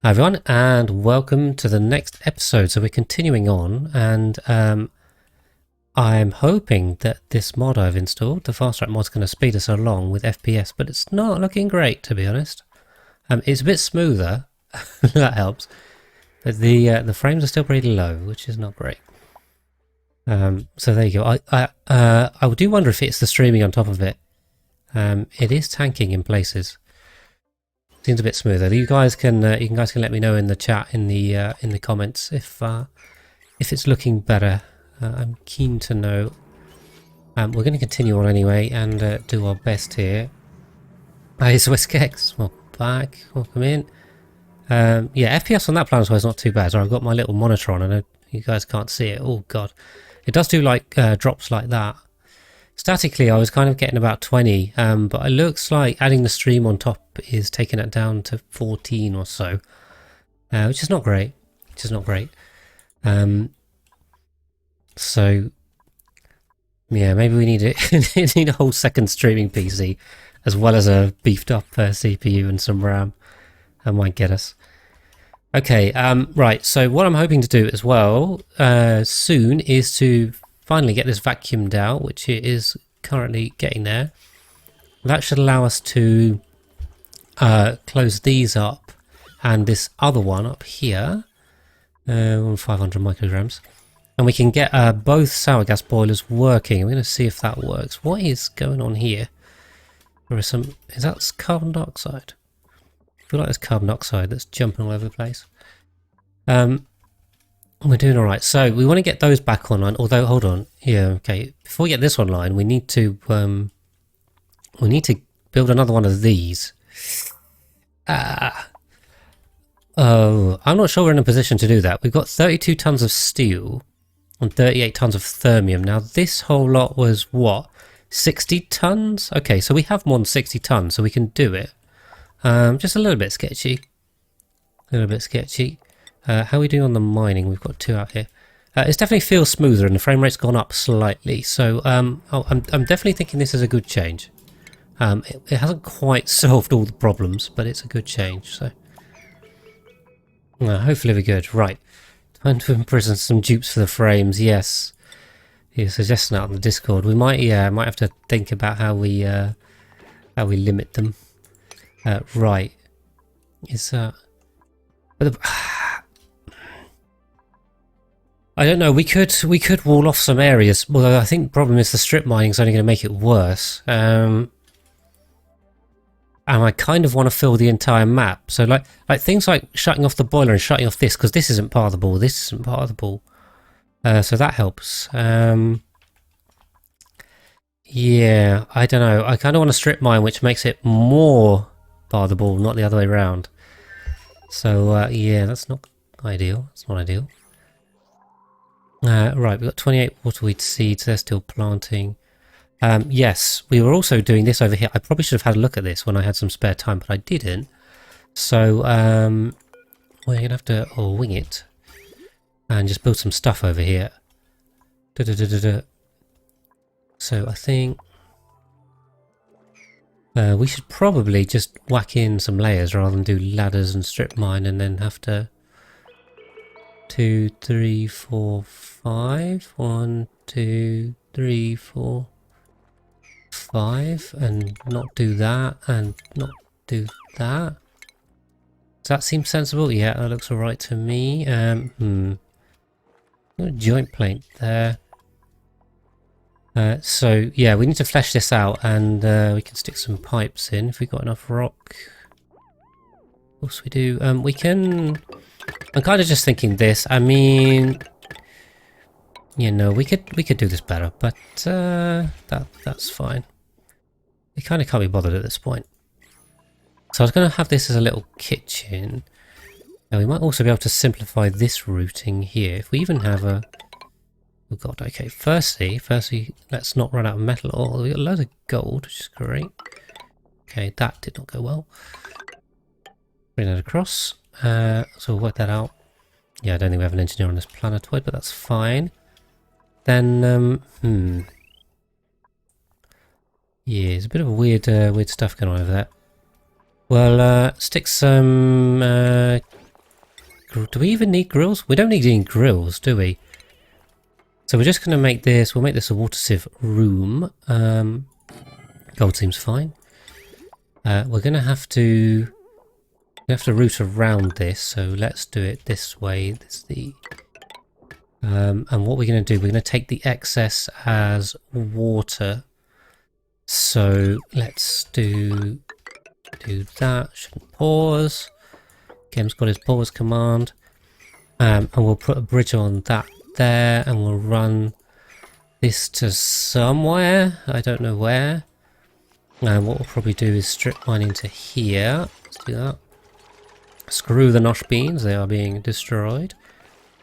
Hi everyone, and welcome to the next episode. So we're continuing on, and I'm hoping that this mod I've installed, the fast track mod, is going to speed us along with FPS, but it's not looking great, to be honest. It's a bit smoother, that helps, but the frames are still pretty low, which is not great. So there you go. I do wonder if it's the streaming on top of it. It is tanking in places. Seems a bit smoother. You guys can let me know in the chat in the comments if it's looking better. I'm keen to know. We're going to continue on anyway and do our best here. Hey, it's Westkex. Welcome back. Welcome in. Yeah, FPS on that planet is not too bad. So I've got my little monitor on. I know you guys can't see it. Oh god, it does do like drops like that. Statically, I was kind of getting about 20, but it looks like adding the stream on top is taking it down to 14 or so, which is not great. So, yeah, maybe we need need a whole second streaming PC, as well as a beefed up CPU and some RAM. That might get us. Okay, right, so what I'm hoping to do as well soon is to finally get this vacuumed out, which it is currently getting there. That should allow us to close these up and this other one up here, 500 micrograms, and we can get both sour gas boilers working. I'm going to see if that works. What is going on here? There is some. Is that carbon dioxide? I feel like there's carbon dioxide that's jumping all over the place. We're doing all right. So we want to get those back online. Although, hold on. Yeah, okay. Before we get this online, we need to build another one of these. Oh, I'm not sure we're in a position to do that. We've got 32 tons of steel and 38 tons of thermium. Now, this whole lot was what? 60 tons? Okay, so we have more than 60 tons, so we can do it. Just a little bit sketchy. How are we doing on the mining? We've got 2 out here. It definitely feels smoother and the frame rate's gone up slightly. So I'm definitely thinking this is a good change. It hasn't quite solved all the problems, but it's a good change. So hopefully we're good. Right, time to imprison some dupes for the frames. Yes, you're suggesting that on the Discord. We might have to think about how we limit them. Right, is but I don't know. We could wall off some areas. Well, I think the problem is the strip mining is only going to make it worse. And I kind of want to fill the entire map. So like things like shutting off the boiler and shutting off this, because this isn't part of the ball. This isn't part of the ball. So that helps. Yeah, I don't know. I kind of want to strip mine, which makes it more part of the ball, not the other way around. So yeah, that's not ideal. It's not ideal. Right, we've got 28 waterweed seeds, they're still planting. Yes, we were also doing this over here. I probably should have had a look at this when I had some spare time, but I didn't. So we're going to have to wing it and just build some stuff over here. So I think we should probably just whack in some layers rather than do ladders and strip mine and then have to 2, 3, 4, 5. 1, 2, 3, 4, 5, and not do that and not do that. Does that seem sensible? Yeah, that looks alright to me. Joint plate there. So yeah, we need to flesh this out, and we can stick some pipes in if we've got enough rock. Of course we do. We can. I'm kind of just thinking this. I mean, you know, we could do this better, but that's fine. We kind of can't be bothered at this point. So I was going to have this as a little kitchen. Now we might also be able to simplify this routing here. If we even have a... Oh god, okay. Firstly, let's not run out of metal ore. We got loads of gold, which is great. Okay, that did not go well. Bring that across. So we'll work that out. Yeah, I don't think we have an engineer on this planetoid, but that's fine. Then, yeah, there's a bit of a weird stuff going on over there. Well, stick some Do we even need grills? We don't need any grills, do we? So we're just going to make this, we'll make this a water sieve room. Gold seems fine. We're going to have to route around this, so let's do it this way. This is the... and what we're going to do, we're going to take the excess as water. So let's do that. Shouldn't pause. Game's got his pause command. And we'll put a bridge on that there, and we'll run this to somewhere. I don't know where. And what we'll probably do is strip mine into here. Let's do that. Screw the nosh beans, they are being destroyed.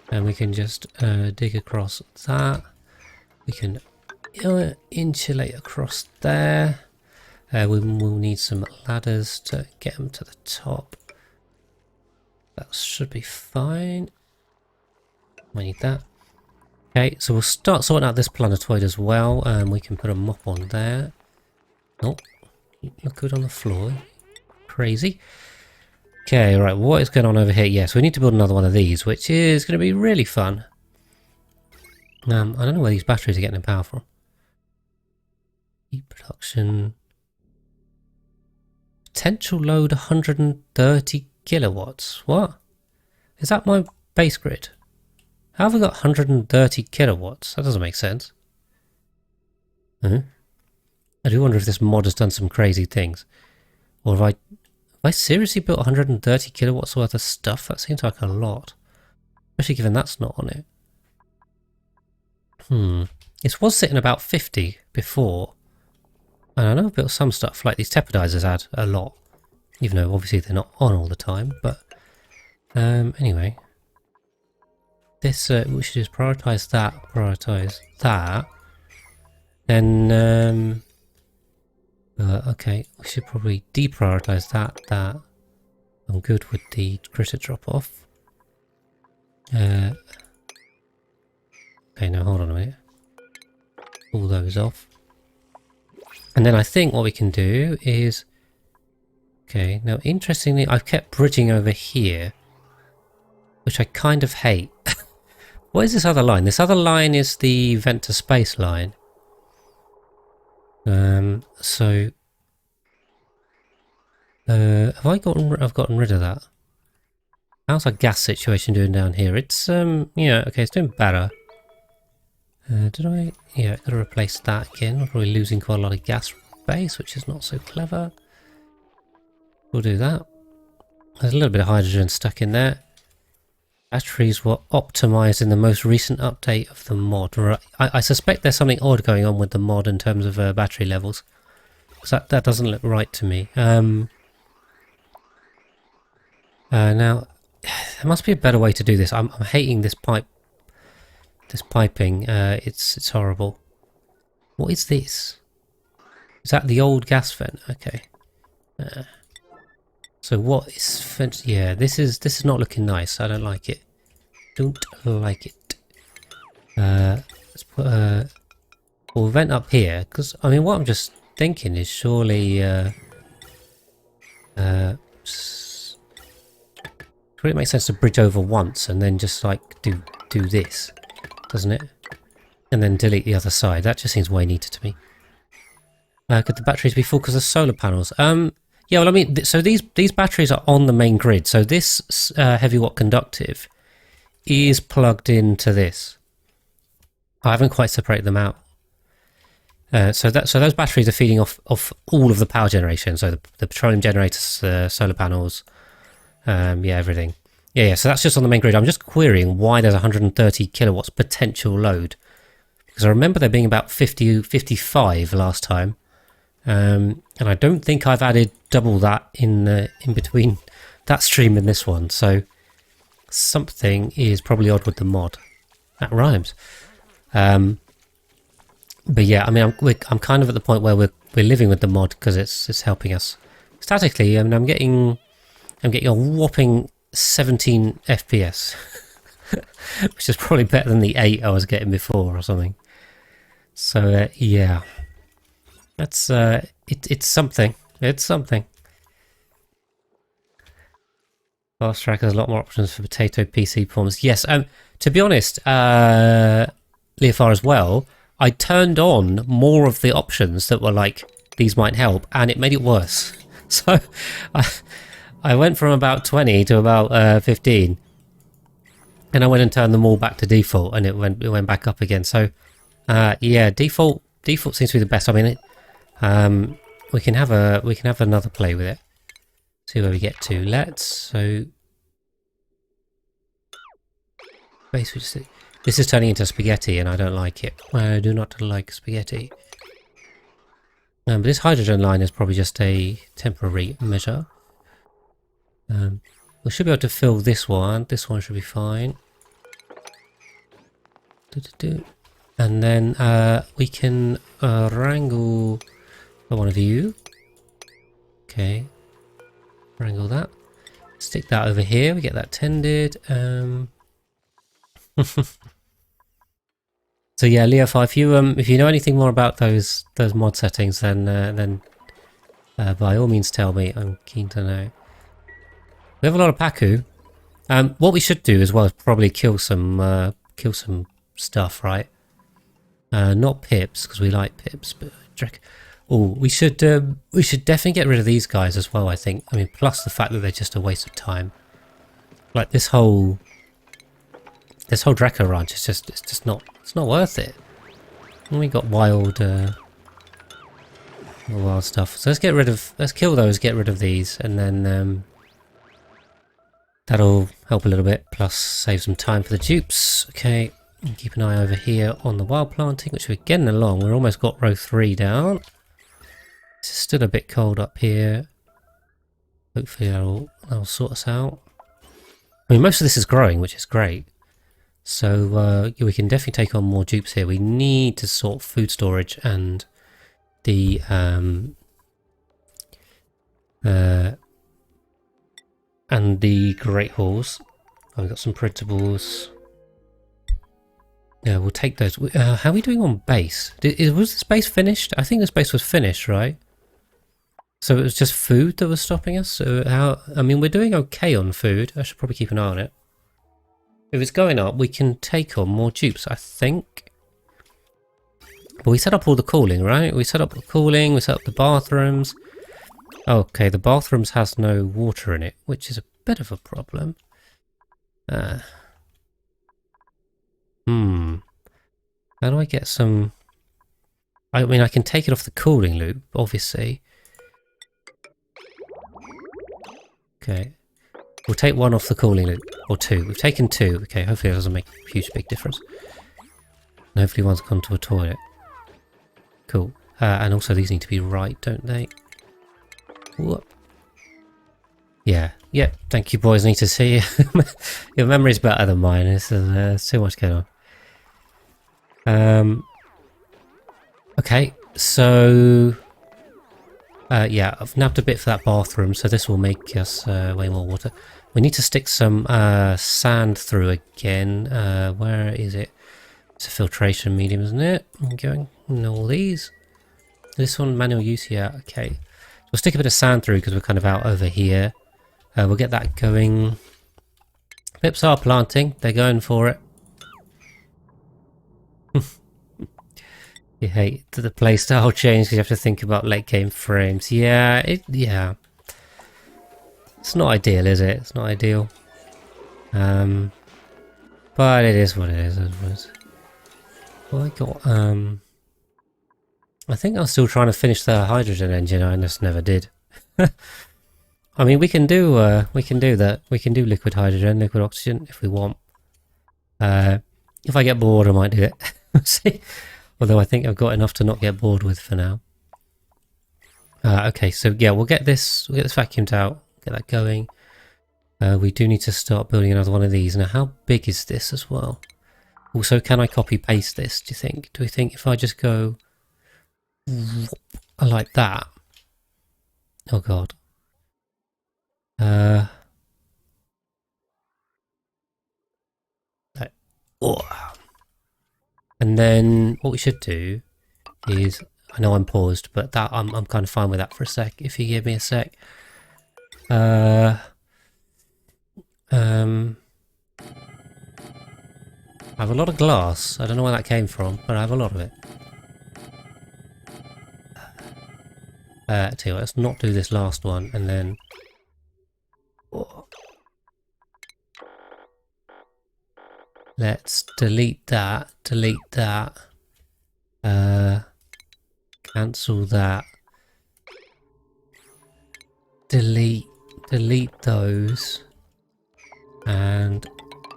And we can just dig across that. We can insulate across there. We will need some ladders to get them to the top. That should be fine. I need that. Okay, so we'll start sorting out this planetoid as well. We can put a mop on there. Oh, look good on the floor. Crazy. Okay, right, what is going on over here? Yes, we need to build another one of these, which is going to be really fun. I don't know where these batteries are getting their power from. Heat production. Potential load 130 kilowatts. What? Is that my base grid? How have we got 130 kilowatts? That doesn't make sense. I do wonder if this mod has done some crazy things. Or have I seriously built 130 kilowatts worth of stuff? That seems like a lot. Especially given that's not on it. It was sitting about 50 before. And I know I've built some stuff, like these tepidizers add a lot. Even though obviously they're not on all the time, but... anyway. This, we should just prioritize that. Then, okay, we should probably deprioritize that. I'm good with the critter drop off. Okay, now hold on a minute. Pull those off. And then I think what we can do is... Okay, now interestingly, I've kept bridging over here, which I kind of hate. What is this other line? This other line is the vent to space line. So I've gotten rid of that. How's our gas situation doing down here? It's yeah, okay, it's doing better. Did I? Yeah, gotta replace that again. We're probably losing quite a lot of gas base, which is not so clever. We'll do that. There's a little bit of hydrogen stuck in there. Batteries were optimized in the most recent update of the mod. I suspect there's something odd going on with the mod in terms of battery levels. Because that doesn't look right to me. Now, there must be a better way to do this. I'm hating this piping. It's horrible. What is this? Is that the old gas vent? Okay. So what is... Yeah, this is not looking nice. I don't like it. Don't like it. Let's put we'll vent up here. Because, I mean, what I'm just thinking is surely... surely it makes sense to bridge over once and then just, like, do this. Doesn't it? And then delete the other side. That just seems way neater to me. Could the batteries be full because of solar panels? Yeah, well, I mean, so these batteries are on the main grid. So this heavy watt conductive is plugged into this. I haven't quite separated them out. So those batteries are feeding off all of the power generation. So the petroleum generators, solar panels, yeah, everything. Yeah. So that's just on the main grid. I'm just querying why there's 130 kilowatts potential load, because I remember there being about 55 last time. And I don't think I've added double that in between that stream and this one, so something is probably odd with the mod. That rhymes. But yeah, I mean, I'm kind of at the point where we're living with the mod because it's helping us statically. I mean, I'm getting a whopping 17 FPS, which is probably better than the 8 I was getting before or something. So yeah. That's it's something. It's something. Fast track has a lot more options for potato PC performance. Yes, to be honest, Leofar as well, I turned on more of the options that were like, these might help, and it made it worse. So I went from about 20 to about 15, and I went and turned them all back to default, and it went back up again. So yeah, default seems to be the best. I mean, we can have another play with it. See where we get to. Basically, this is turning into spaghetti, and I don't like it. I do not like spaghetti. But this hydrogen line is probably just a temporary measure. We should be able to fill this one. This one should be fine. And then we can wrangle one of you. Okay. Wrangle that. Stick that over here. We get that tended. So yeah, Leofar, if you know anything more about those mod settings, then by all means tell me. I'm keen to know. We have a lot of Paku. What we should do as well is probably kill some stuff, right? Not pips, because we like pips, but we should definitely get rid of these guys as well, I think. I mean, plus the fact that they're just a waste of time. Like this whole Draco ranch is it's not worth it. And we got wild stuff. So let's kill those, get rid of these, and then that'll help a little bit, plus save some time for the dupes. Okay, and keep an eye over here on the wild planting, which we're getting along. We've almost got row 3 down. It's still a bit cold up here. Hopefully that'll sort us out. I mean, most of this is growing, which is great. So we can definitely take on more dupes here. We need to sort food storage and the great halls. Oh, we've got some printables. Yeah, we'll take those. How are we doing on base? Was this base finished? I think this base was finished, right? So it was just food that was stopping us? So I mean, we're doing okay on food. I should probably keep an eye on it. If it's going up, we can take on more dupes, I think. But we set up all the cooling, right? We set up the cooling, we set up the bathrooms. Okay, the bathrooms has no water in it, which is a bit of a problem. How do I get some... I mean, I can take it off the cooling loop, obviously. Okay. We'll take one off the cooling loop, or 2. We've taken 2. Okay, hopefully it doesn't make a huge big difference. And hopefully one's gone to a toilet. Cool. And also these need to be right, don't they? Whoop. Yeah. Yep. Thank you, boys. Need to see your memory's better than mine. There's too much going on. Okay. So yeah, I've nabbed a bit for that bathroom, so this will make us way more water. We need to stick some sand through again. Where is it? It's a filtration medium, isn't it? I'm going in all these. This one, manual use, yeah, okay. We'll stick a bit of sand through because we're kind of out over here. We'll get that going. Pips are planting, they're going for it. You hate the playstyle change because you have to think about late game frames. Yeah, yeah. It's not ideal, is it? It's not ideal. But it is what it is, I suppose. Well, I got, I think I was still trying to finish the hydrogen engine, I just never did. I mean, we can do that. We can do liquid hydrogen, liquid oxygen if we want. If I get bored, I might do it. See? Although I think I've got enough to not get bored with for now. Okay, so yeah, we'll get this vacuumed out, get that going. We do need to start building another one of these. Now, how big is this as well? Also, can I copy paste this, do you think? Do we think if I just go like that? Oh god. Oh. And then what we should do is, I know I'm paused, but that I'm kind of fine with that for a sec. If you give me a sec. I have a lot of glass. I don't know where that came from, but I have a lot of it. Tell you what, let's not do this last one, and then... Oh. Let's delete that, cancel that, delete those, and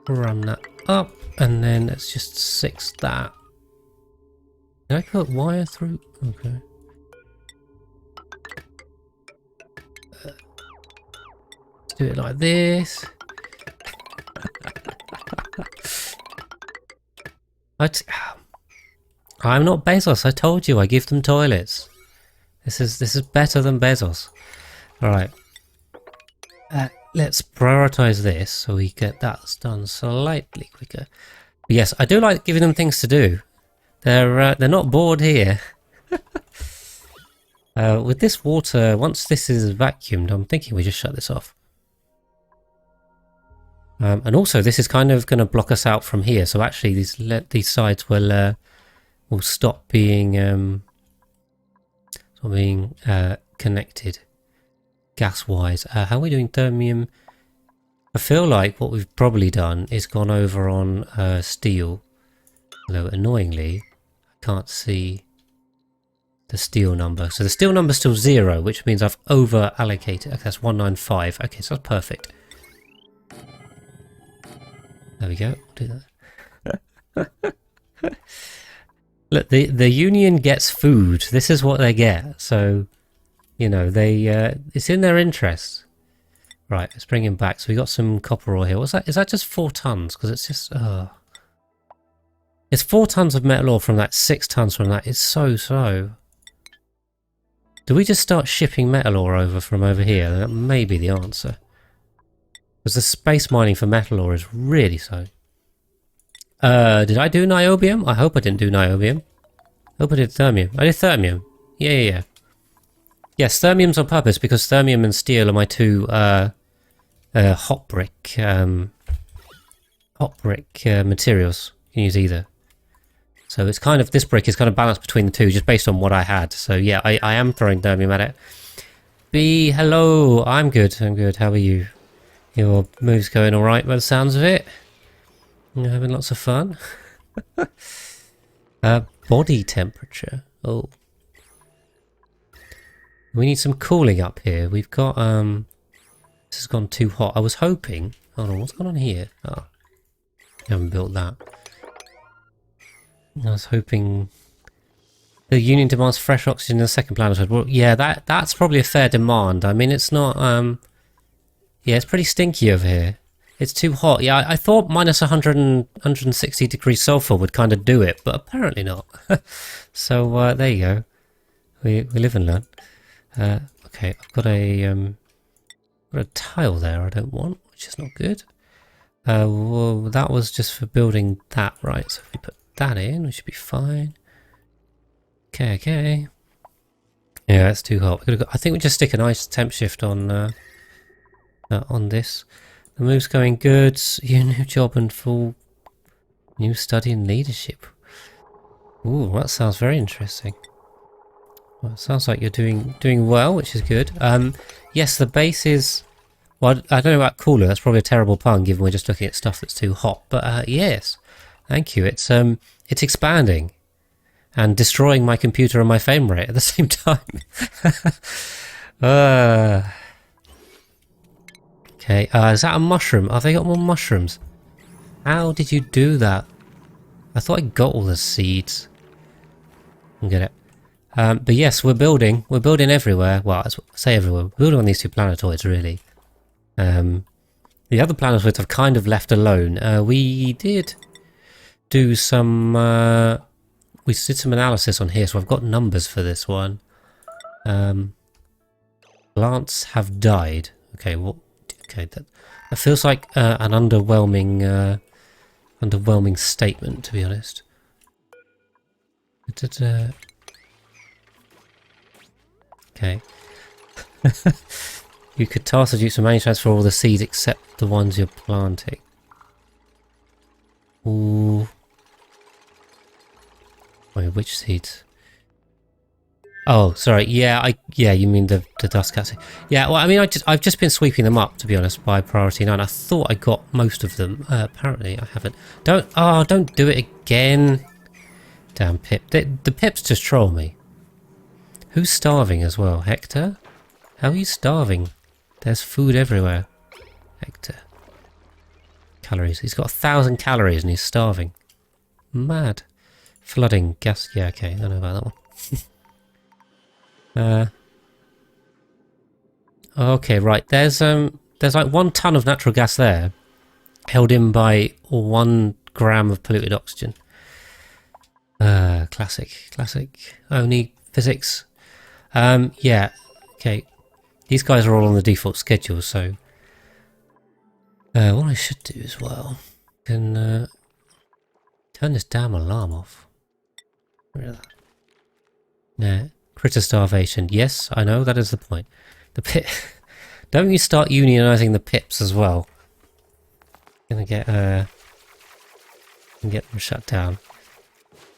run that up, and then let's just 6 that. Did I put wire through? Okay. Let's do it like this. I'm not Bezos. I told you I give them toilets. This is better than Bezos. All right. Let's prioritize this so we get that done slightly quicker. But yes, I do like giving them things to do. They're not bored here. With this water, once this is vacuumed, I'm thinking we just shut this off. And also, this is kind of going to block us out from here. So actually, these sides will stop being connected gas-wise. How are we doing thermium? I feel like what we've probably done is gone over on steel. Although annoyingly, I can't see the steel number. So the steel number is still 0, which means I've over allocated. Okay, that's 195. Okay, so that's perfect. There we go. We'll do that. Look, the union gets food. This is what they get. So, you know, it's in their interest. Right, let's bring him back. So we got some copper ore here. What's that? Is that just 4 tons? Because it's just... It's 4 tons of metal ore from that, 6 tons from that. It's so slow. Do we just start shipping metal ore over from over here? That may be the answer. Because the space mining for metal ore is really slow. Did I do niobium? I hope I didn't do niobium. I hope I did thermium. I did thermium. Yeah. Yes, thermium's on purpose because thermium and steel are my 2 hot brick materials. You can use either. So it's kind of, this brick is kind of balanced between the 2 just based on what I had. So yeah, I am throwing thermium at it. B, hello. I'm good. How are you? Your move's going alright by the sounds of it. You're having lots of fun. Body temperature. Oh. We need some cooling up here. We've got, this has gone too hot. I was hoping... Hold on, what's going on here? Oh. I haven't built that. I was hoping... The Union demands fresh oxygen in the second planetoid. Well, yeah, that's probably a fair demand. I mean, it's not, yeah, it's pretty stinky over here. It's too hot. Yeah, I thought minus 160 degrees sulfur would kind of do it, but apparently not. So, there you go. We live and learn. Okay, I've got a tile there I don't want, which is not good. Well, that was just for building that, right? So if we put that in, we should be fine. Okay. Yeah, it's too hot. I think we just stick a nice temp shift on this. The move's going good. Your new job and full new study in leadership. Ooh, that sounds very interesting. Well, it sounds like you're doing well, which is good. Yes, the base is... Well, I don't know about cooler. That's probably a terrible pun, given we're just looking at stuff that's too hot. But yes, thank you. It's expanding and destroying my computer and my frame rate at the same time. Okay, is that a mushroom? Have they got more mushrooms? How did you do that? I thought I got all the seeds. I get it. But yes, we're building everywhere. Well, I say everywhere. We're building on these 2 planetoids, really. The other planetoids I've kind of left alone. We did do some... we did some analysis on here, so I've got numbers for this one. Plants have died. Okay, well... Okay, that feels like an underwhelming statement, to be honest. Okay. You could task the Dupes to manually transfer all the seeds except the ones you're planting. Ooh. Wait, which seeds? Oh, sorry. Yeah, you mean the dust cats. Yeah, well, I mean, I've just been sweeping them up, to be honest, by priority 9. I thought I got most of them. Apparently, I haven't. Don't do it again. Damn Pip. The Pips just troll me. Who's starving as well? Hector? How are you starving? There's food everywhere. Hector. Calories. He's got 1,000 calories and he's starving. Mad. Flooding. Gas. Yeah, okay. I know about that one. Okay, right. There's like 1 ton of natural gas there, held in by 1 gram of polluted oxygen. Classic. Only physics. Yeah. Okay. These guys are all on the default schedule, so what I should do as well, can turn this damn alarm off. Get rid of that. Nah. Critter starvation. Yes, I know, that is the point. The pit. Don't you start unionising the pips as well. Gonna get them shut down.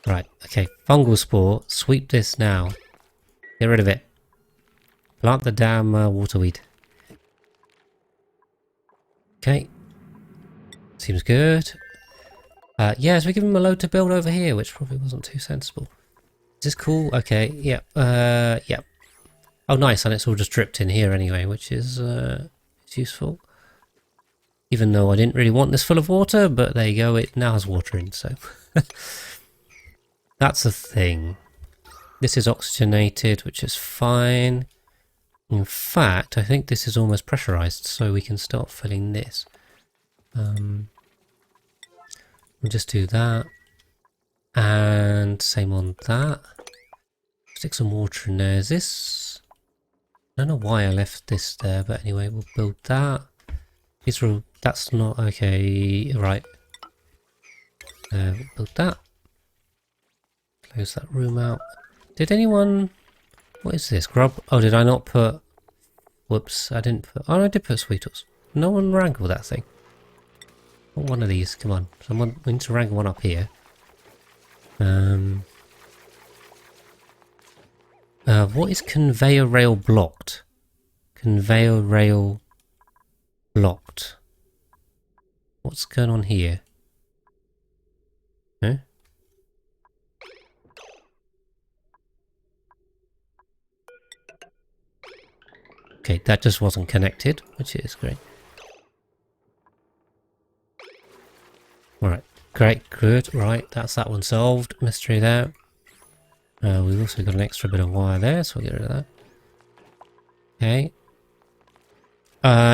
Right, okay. Fungal spore. Sweep this now. Get rid of it. Plant the damn waterweed. Okay. Seems good. Yeah, so we give him a load to build over here, which probably wasn't too sensible. Is this cool? Okay, yep. Yep. Oh, nice, and it's all just dripped in here anyway, which is useful. Even though I didn't really want this full of water, but there you go, it now has water in, so... That's the thing. This is oxygenated, which is fine. In fact, I think this is almost pressurized, so we can start filling this. We'll just do that. And same on that. Stick some water in there. Is this... I don't know why I left this there, but anyway, we'll build that. These are all... That's not... Okay, right. We'll build that. Close that room out. Did anyone... What is this? Grub? Oh, did I not put... Whoops, I didn't put... Oh, I did put Sweetles. No one wrangled that thing. Not one of these, come on. Someone... We need to wrangle one up here. What is conveyor rail blocked? Conveyor rail blocked. What's going on here? Huh? Okay, that just wasn't connected, which is great. Alright, great, good, right, that's that one solved. Mystery there. We've also got an extra bit of wire there, so we'll get rid of that. Okay.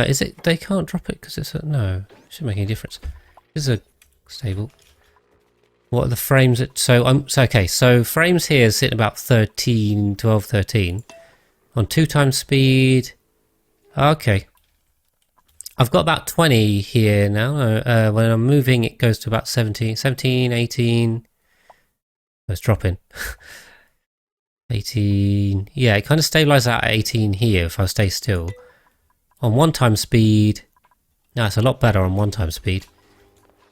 Is it, they can't drop it because it's a, no, it shouldn't make any difference. This is a stable. What are the frames that, so okay, so frames here sit about 13, 12, 13. On 2 times speed. Okay. I've got about 20 here now. When I'm moving, it goes to about 17, 18. It's dropping. 18. Yeah, it kind of stabilizes out at 18 here if I stay still. On 1 time speed. No, it's a lot better on 1 time speed.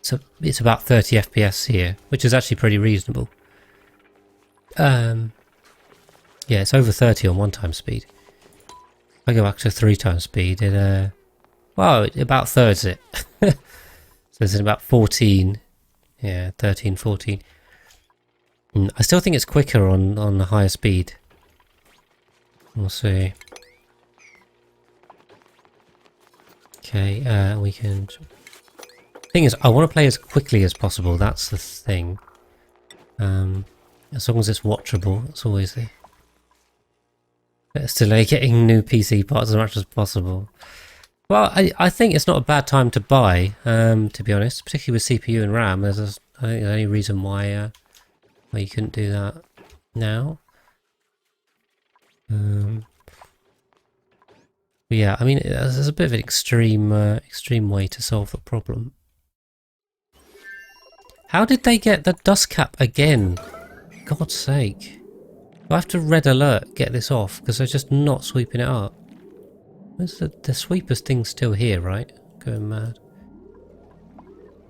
So it's about 30 FPS here, which is actually pretty reasonable. Yeah, it's over 30 on 1 time speed. If I go back to 3 times speed, it well, it about thirds it. So it's at about 14. Yeah, 13, 14. I still think it's quicker on the higher speed. We'll see. Okay, we can... Thing is, I want to play as quickly as possible, that's the thing. As long as it's watchable, it's always the... Let's delay getting new PC parts as much as possible. Well, I think it's not a bad time to buy, to be honest, particularly with CPU and RAM. I think there's any reason why you couldn't do that now. But yeah, I mean, there's a bit of an extreme way to solve the problem. How did they get the dust cap again? God's sake. Do I have to red alert get this off because they're just not sweeping it up? Where's the sweeper's thing still here, right? Going mad.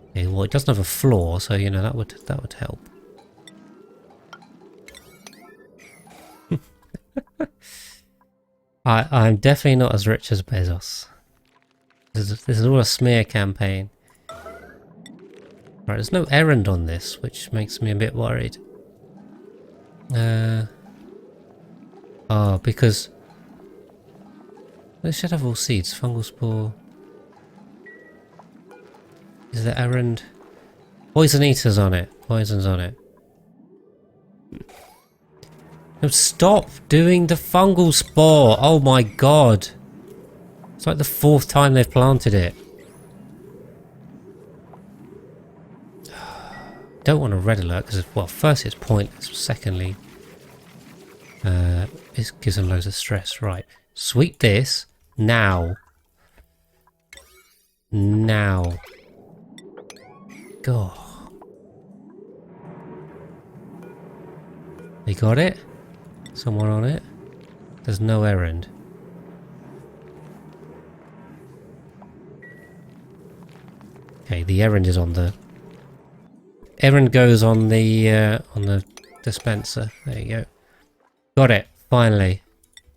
Okay, well it doesn't have a floor, so you know that would help. I'm definitely not as rich as Bezos. This is all a smear campaign. Right, there's no errand on this, which makes me a bit worried. Because they should have all seeds. Fungal spore. Is there errand? Poison eaters on it. Poison's on it. No, stop doing the fungal spore! Oh my god! It's like the 4th time they've planted it. Don't want a red alert because, well, first it's pointless. Secondly, it gives them loads of stress. Right, sweep this now. Now. God. They got it? Someone on it? There's no errand. Okay, the errand is on the... Errand goes on the dispenser. There you go. Got it, finally.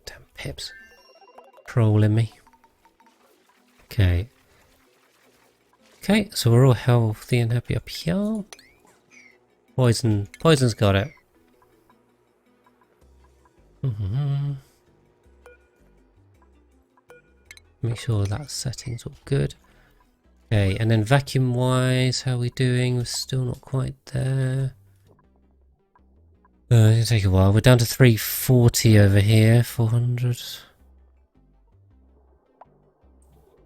Damn pips. Trolling me. Okay. Okay, so we're all healthy and happy up here. Poison's got it. Make sure that setting's all good. Okay, and then vacuum wise, how are we doing? We're still not quite there. It's gonna take a while. We're down to 340 over here, 400.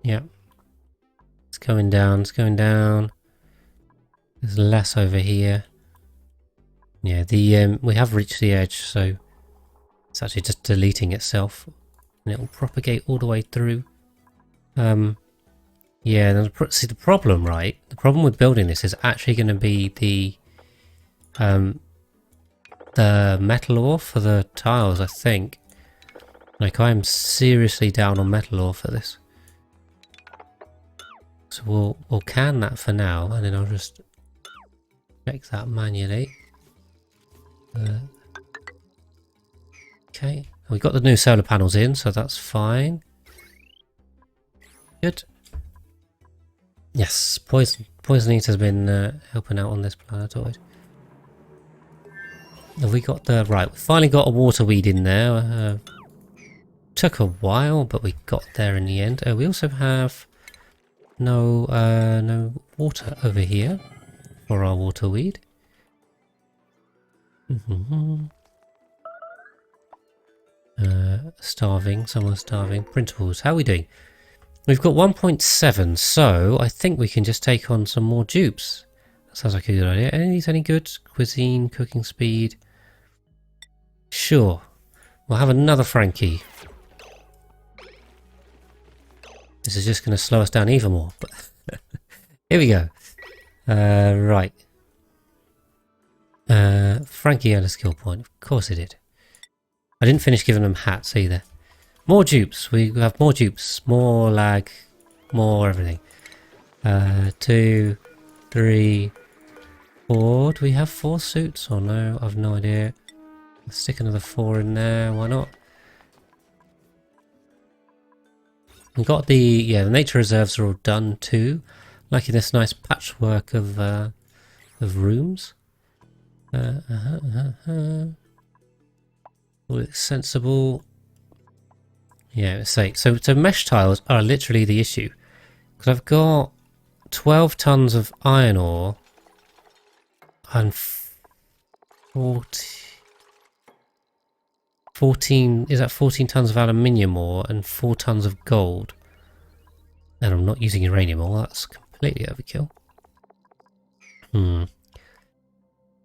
Yeah. It's going down, it's going down. There's less over here. Yeah, we have reached the edge, so it's actually just deleting itself. And it will propagate all the way through. Yeah, see the problem, right? The problem with building this is actually going to be the metal ore for the tiles, I think. Like, I'm seriously down on metal ore for this. So we'll can that for now, and then I'll just check that manually. Okay, we got the new solar panels in, so that's fine. Good. Yes, Poison Eater's been helping out on this planetoid. Have we got the... Right, we finally got a water weed in there. Took a while, but we got there in the end. We also have no water over here for our water weed. Starving, someone's starving. Printables, how are we doing? We've got 1.7, so I think we can just take on some more dupes. That sounds like a good idea. Any good? Cuisine, cooking speed. Sure. We'll have another Frankie. This is just going to slow us down even more. But here we go. Right. Frankie had a skill point. Of course he did. I didn't finish giving them hats either. More dupes. We have more dupes. More lag. More everything. 2, 3, 4. Do we have 4 suits or no? I've no idea. Let's stick another 4 in there. Why not? We got the nature reserves are all done too. Liking this nice patchwork of rooms. All sensible. Yeah, so mesh tiles are literally the issue. Because I've got 12 tons of iron ore and 14 tons of aluminium ore and 4 tons of gold. And I'm not using uranium ore, that's completely overkill.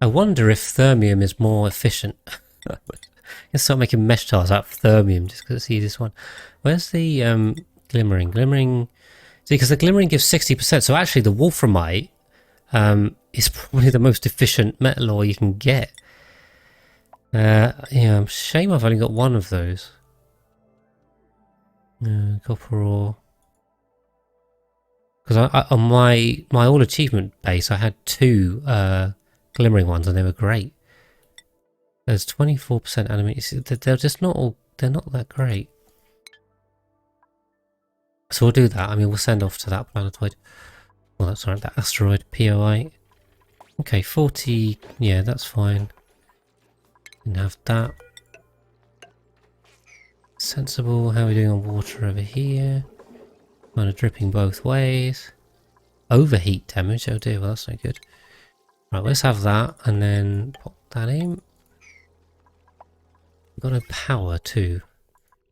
I wonder if thermium is more efficient. Let's start making mesh tiles out of thermium just because it's the easiest one. Where's the glimmering? Glimmering. See, because the glimmering gives 60%, so actually the wolframite is probably the most efficient metal ore you can get. Yeah, shame I've only got one of those. Copper ore. Because on my all achievement base, I had 2 glimmering ones, and they were great. There's 24% animated. They're just not all. They're not that great. So we'll do that. I mean, we'll send off to that planetoid. Well, that's right. That asteroid POI. Okay, 40. Yeah, that's fine. Can have that. Sensible. How are we doing on water over here? Kind of dripping both ways. Overheat damage. Oh dear, well that's no good. Right, let's have that and then pop that in. We've got no power too.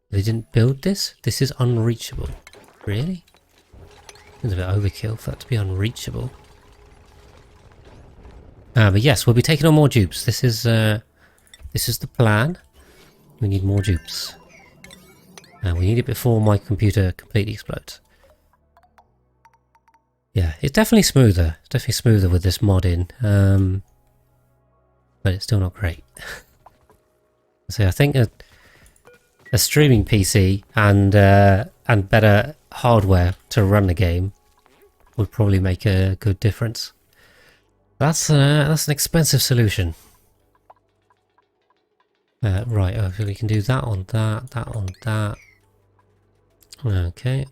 They didn't build this? This is unreachable. Really? It's a bit overkill for that to be unreachable. But yes, we'll be taking on more dupes. This is the plan. We need more dupes. We need it before my computer completely explodes. Yeah, it's definitely smoother. It's definitely smoother with this mod in. But it's still not great. So I think a streaming PC and better hardware to run the game would probably make a good difference. That's an expensive solution. Right, so we can do that on that, that on that. Okay.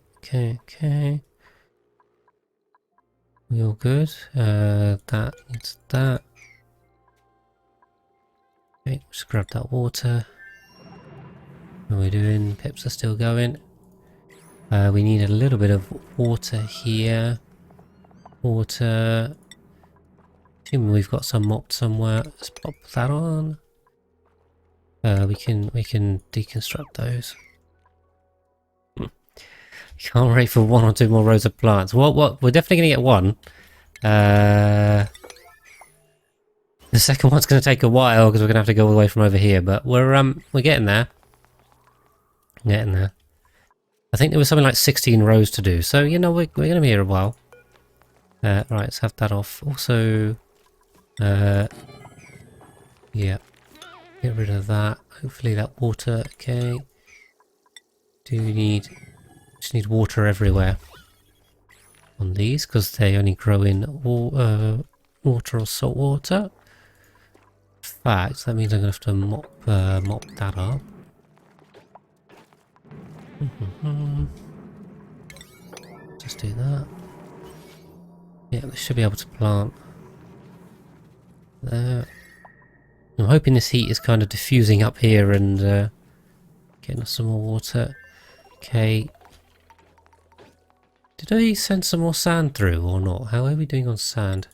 We all good? That needs that. Okay, just grab that water. What are we doing? Pips are still going. We need a little bit of water here. Water. Assuming we've got some mopped somewhere. Let's pop that on. We can deconstruct those. Can't wait for 1 or 2 more rows of plants. What? We're definitely gonna get 1. The second one's gonna take a while because we're gonna have to go all the way from over here. But we're getting there. Getting there. I think there was something like 16 rows to do. So you know we're gonna be here a while. Right, let's have that off. Also, yeah, get rid of that. Hopefully that water. Okay. Just need water everywhere on these because they only grow in water or salt water. In fact, that means I'm gonna have to mop that up. Just do that. Yeah, they should be able to plant there. I'm hoping this heat is kind of diffusing up here and getting us some more water. Okay. Did I send some more sand through or not? How are we doing on sand?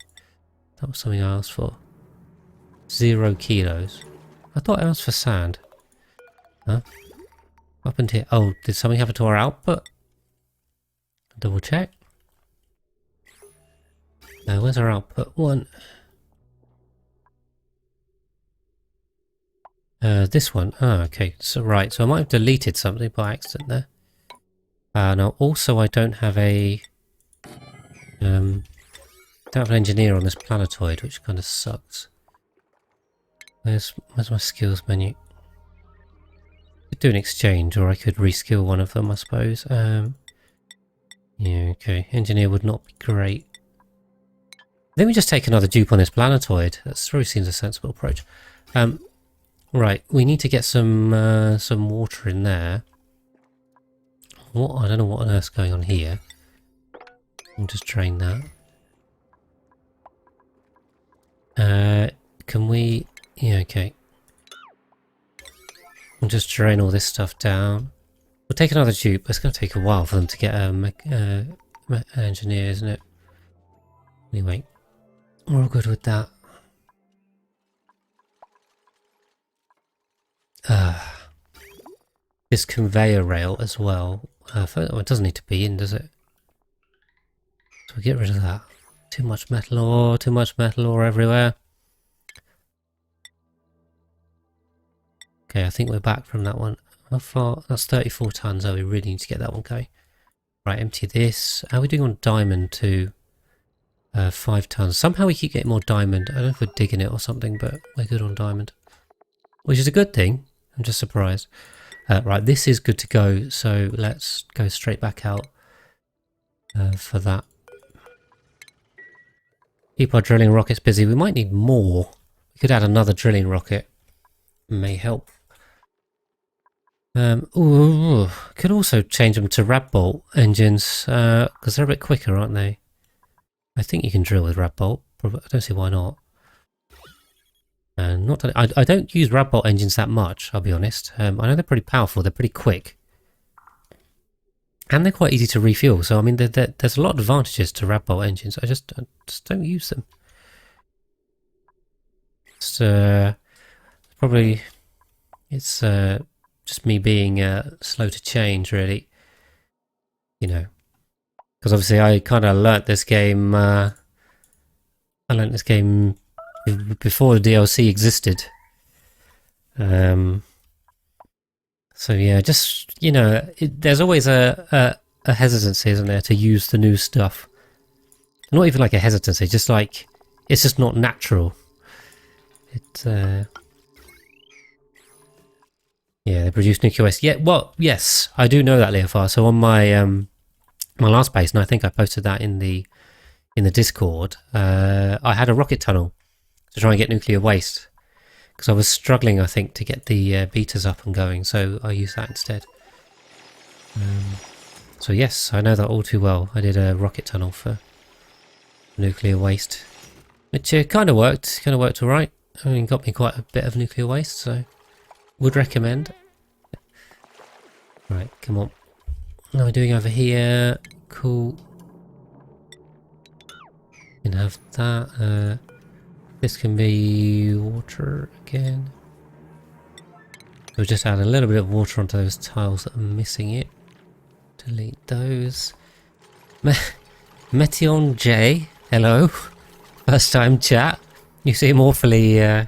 That was something I asked for. 0 kilos. I thought I asked for sand. Huh? What happened here? Oh, did something happen to our output? Double check. Where's our output? 1. This one. Oh, okay. So right. So I might have deleted something by accident there. Now also I don't have a don't have an engineer on this planetoid, which kind of sucks. Where's my skills menu? I could do an exchange, or I could reskill one of them, I suppose. Yeah, okay. Engineer would not be great. Then we just take another dupe on this planetoid. That really seems a sensible approach. Right, we need to get some water in there. I don't know what on earth's going on here. I'll just drain that. Can we... Yeah, okay. We'll just drain all this stuff down. We'll take another dupe. It's going to take a while for them to get an engineer, isn't it? Anyway, we're all good with that. This conveyor rail as well. It doesn't need to be in, does it? So we get rid of that. Too much metal ore everywhere. Okay, I think we're back from that one. How far? That's 34 tons. Oh, we really need to get that one going. Right, empty this. How are we doing on diamond too? 5 tons. Somehow we keep getting more diamond. I don't know if we're digging it or something, but we're good on diamond. Which is a good thing. I'm just surprised. Right, this is good to go, so let's go straight back out for that. Keep our drilling rockets busy. We might need more. We could add another drilling rocket. May help. Could also change them to rad bolt engines, because they're a bit quicker, aren't they? I think you can drill with rad bolt. I don't see why not. Not that I don't use rad bolt engines that much, I'll be honest. I know they're pretty powerful, they're pretty quick. And they're quite easy to refuel, so I mean there's a lot of advantages to rad bolt engines. I just don't use them. It's probably it's just me being slow to change, really. You know, because obviously I kind of learnt this game. I learnt this game before the DLC existed. So yeah, just, you know, there's always a hesitancy, isn't there, to use the new stuff. Not even like a hesitancy, just like, it's just not natural. Yeah, they produce nuclear waste. Yeah, well, yes, I do know that, Leofar. So on my my last base, and I think I posted that in the Discord, I had a rocket tunnel to try and get nuclear waste. Because I was struggling, I think, to get the beaters up and going, so I used that instead. So yes, I know that all too well. I did a rocket tunnel for nuclear waste, which kind of worked alright. I mean, got me quite a bit of nuclear waste, so would recommend. Right, come on. What are we doing over here? Cool. Can have that. This can be water again. We'll just add a little bit of water onto those tiles that are missing it. Delete those. Metion J, hello. First time chat. You seem awfully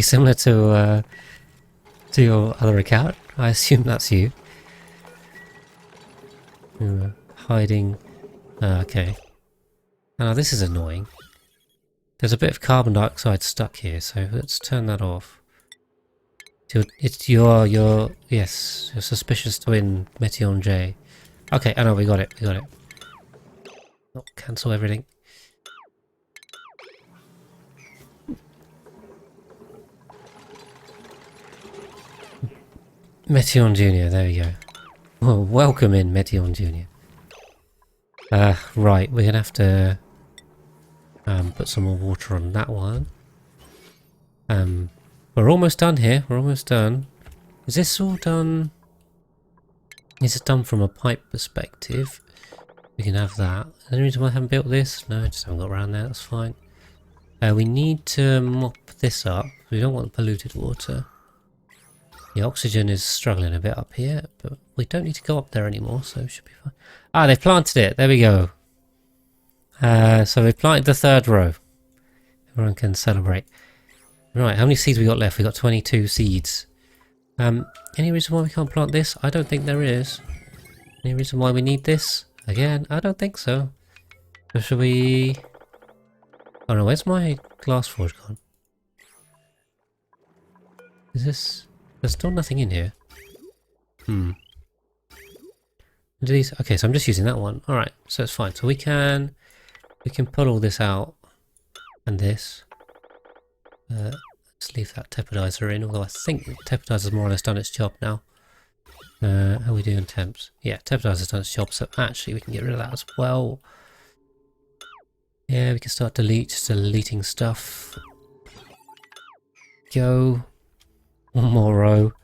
similar to your other account. I assume that's you. Hiding. Okay. Now this is annoying. There's a bit of carbon dioxide stuck here, so let's turn that off. It's your suspicious twin, Metion J. Okay, I know, we got it. Not cancel everything. Metion Jr., there we go. Well, welcome in, Metion Jr. Right, we're gonna have to put some more water on that one. We're almost done here. We're almost done. Is this all done? Is it done from a pipe perspective? We can have that. Any reason why I haven't built this? No, I just haven't got around there. That's fine. We need to mop this up. We don't want polluted water. The oxygen is struggling a bit up here, but we don't need to go up there anymore, so it should be fine. Ah, they planted it. There we go. So we planted the third row. Everyone can celebrate. Right, how many seeds we got left? We got 22 seeds. Any reason why we can't plant this? I don't think there is. Any reason why we need this? Again, I don't think so. So should we... Oh no, where's my glass forge gone? Is this... There's still nothing in here. Do these... Okay, so I'm just using that one. Alright, so it's fine. So we can pull all this out. And this. Let's leave that tepidizer in, although I think the tepidizer's more or less done its job now. How are we doing temps? Yeah, tepidizer's done its job, so actually we can get rid of that as well. Yeah, we can start deleting stuff. Go. One more row.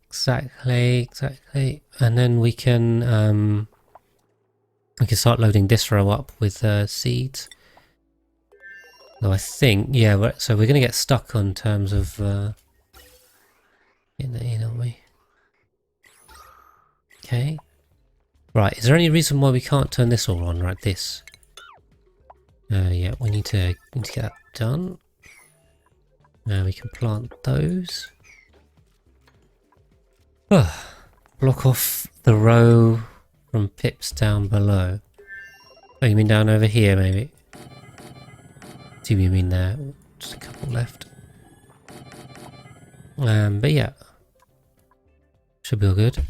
Exactly. And then we can start loading this row up with seeds. Though I think, yeah, so we're going to get stuck on terms of in there, aren't we? Okay. Right, is there any reason why we can't turn this all on, right, this? Yeah, we need to get that done. We can plant those. Block off the row from pips down below. Oh, you mean down over here, maybe? Do you mean there? Just a couple left. But yeah. Should be all good.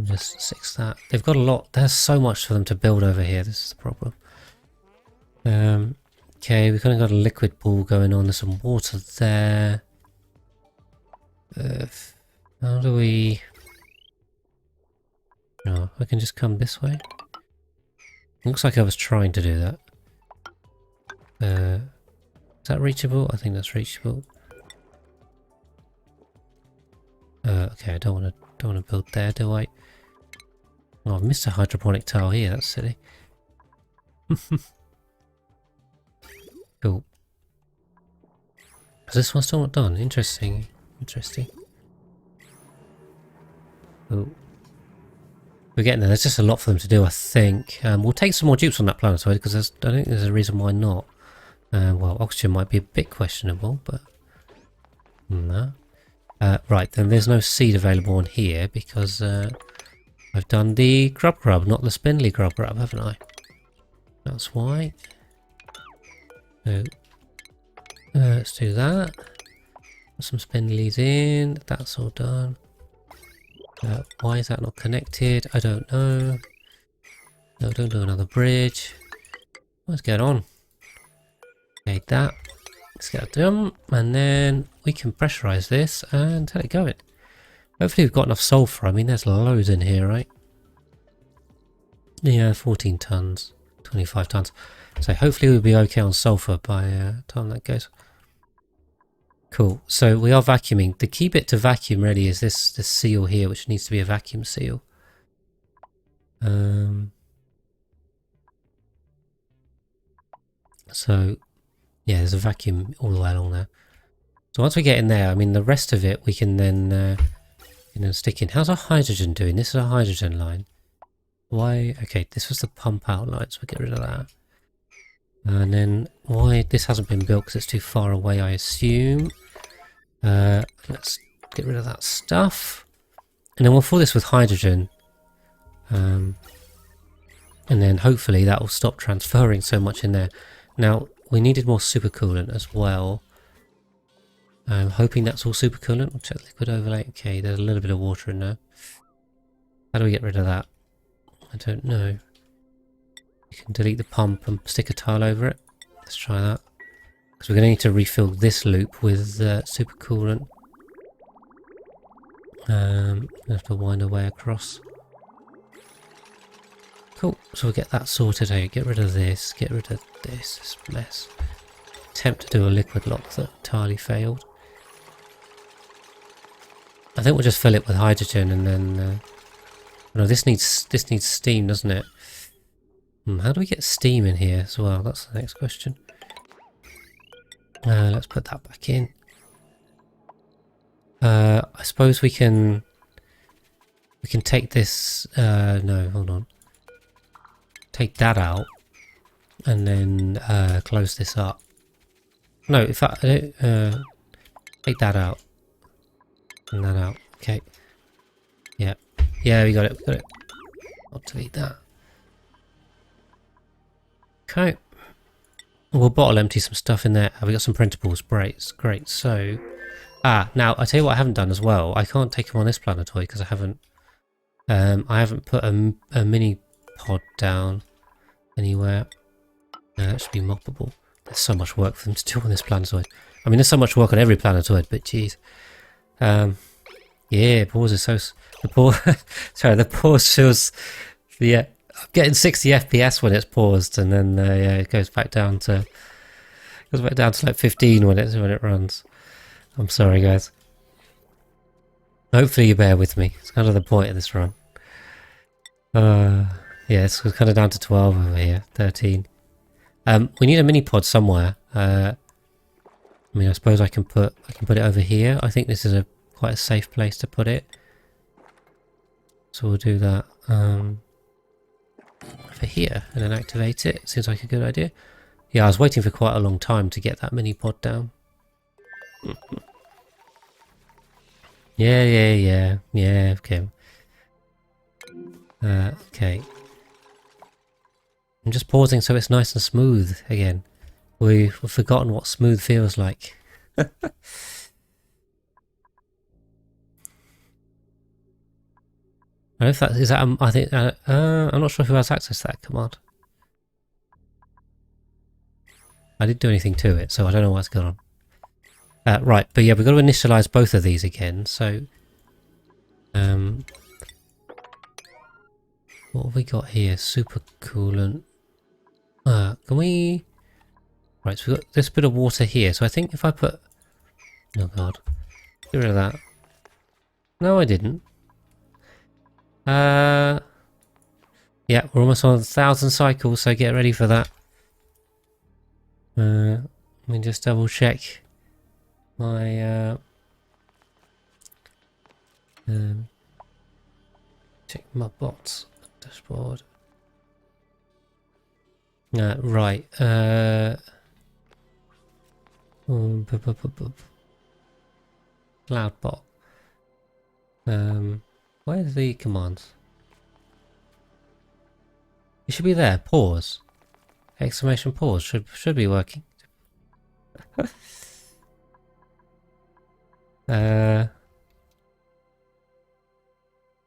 Just 6 that. They've got a lot. There's so much for them to build over here. This is the problem. Okay, we've kind of got a liquid pool going on. There's some water there. How do we... Oh, I can just come this way. Looks like I was trying to do that. Is that reachable? I think that's reachable. Okay, I don't want to build there, do I? Oh, I've missed a hydroponic tile here. That's silly. Cool. Is this one still not done? Interesting. Interesting. Cool. We're getting there. There's just a lot for them to do, I think. We'll take some more dupes on that planetoid because I don't think there's a reason why not. Well, oxygen might be a bit questionable, but no. Right, then there's no seed available on here because I've done the grub, not the spindly grub, haven't I? That's why. So, let's do that. Put some spindlies in. That's all done. Why is that not connected? I don't know. No, don't do another bridge. What's going on? Okay, that. Let's get it done. And then we can pressurize this and let it going. Hopefully we've got enough sulfur. I mean, there's loads in here, right? Yeah, 14 tons. 25 tons. So hopefully we'll be okay on sulfur by the time that goes. Cool. So we are vacuuming. The key bit to vacuum really is this seal here, which needs to be a vacuum seal. So yeah, there's a vacuum all the way along there. So once we get in there, I mean, the rest of it we can then stick in. How's our hydrogen doing? This is a hydrogen line. Why? Okay, this was the pump out line, so we'll get rid of that. And then why this hasn't been built because it's too far away, I assume. Let's get rid of that stuff. And then we'll fill this with hydrogen. And then hopefully that will stop transferring so much in there. Now, we needed more supercoolant as well. I'm hoping that's all supercoolant. We'll check liquid overlay. Okay, there's a little bit of water in there. How do we get rid of that? I don't know. You can delete the pump and stick a tile over it. Let's try that. Because we're going to need to refill this loop with supercoolant. We'll have to wind our way across. Cool. So we'll get that sorted out. Get rid of this. Get rid of this mess. Attempt to do a liquid lock that entirely failed. I think we'll just fill it with hydrogen and then... no, this needs steam, doesn't it? How do we get steam in here as well? That's the next question. Let's put that back in. I suppose we can take this... no, hold on. Take that out and then close this up. No, in fact, take that out and that out. Okay. Yeah. Yeah, we got it. We got it. I'll delete that. Okay. We'll bottle empty some stuff in there. We got some printables. Great. So, now I tell you what I haven't done as well. I can't take them on this planetoid because I haven't put a mini pod down anywhere. That should be moppable. There's so much work for them to do on this planetoid. I mean, there's so much work on every planetoid, but geez. Yeah, pause is so... the pause feels... Yeah, I'm getting 60 FPS when it's paused, and then yeah, it goes back down to... like 15 when it runs. I'm sorry, guys. Hopefully you bear with me. It's kind of the point of this run. Yeah, it's kind of down to 12 over here, 13. We need a mini pod somewhere. I mean, I suppose I can put it over here. I think this is quite a safe place to put it. So we'll do that over here and then activate it. Seems like a good idea. Yeah, I was waiting for quite a long time to get that mini pod down. Yeah, okay. Okay. I'm just pausing so it's nice and smooth again. We've forgotten what smooth feels like. I don't know if that is that. I think I'm not sure who has access to that command. I didn't do anything to it, so I don't know what's going on. Right, but yeah, we've got to initialize both of these again. So, what have we got here? Super coolant. Can we? Right, so we've got this bit of water here. So I think if I put, oh god, get rid of that. No, I didn't. Yeah, we're almost on 1,000 cycles, so get ready for that. Let me just double check my check my bots dashboard. Right. Cloudbot. Where's the commands? It should be there. Pause. Exclamation pause should be working.